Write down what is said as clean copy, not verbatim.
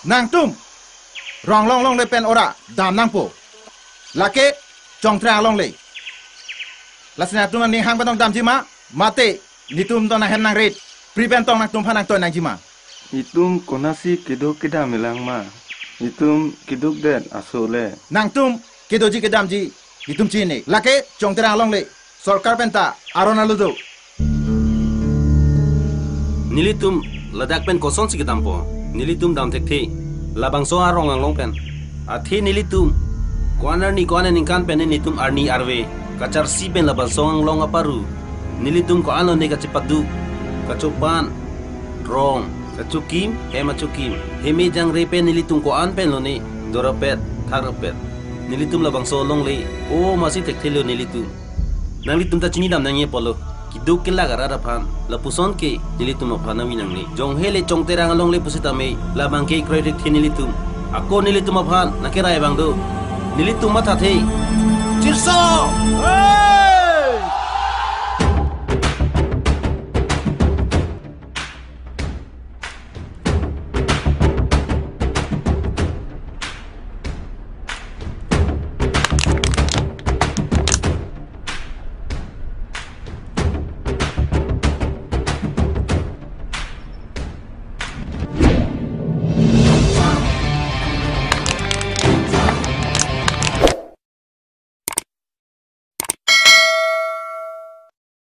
nang tum rong long long le pen ora dam nang po lake chong tra long le lasna tum ning hang batong dam jima mate nitum to na hen nang rit prevent tong nang tum phanang to nang jima Itum konasi kiduk kida milang ma. Itum kiduk det asole. nang tum kedoji kedam ji nitum chine lake chong tra long le sarkar penta arona ludo Nilitum ladak pen koson si kitampo. Nilitum dam tek thi. Labang so arong lang long pen. Athi nilitum. Kuanar ni kuanar ningkan pen nilitum arni arve. Kacar si pen labang so ang long aparu. Nilitum ko ano ni kacipadu. Kacupan. Rong. Kacukim. Hema cukim. Hemi jang repe nilitum ko an pen lo ni. Dorapet. Tharapet. Nilitum labang so long le. Oh masih tek thilo nilitum. Nang litum ta chini dam nang ye polo. Kiduk kila garara pan la puson ke nilitum apana winang ni jong hele chong terang along le pusita me labang ke credit thi nilitum ako nilitum aphan nakira bang do nilitum matha the Tirso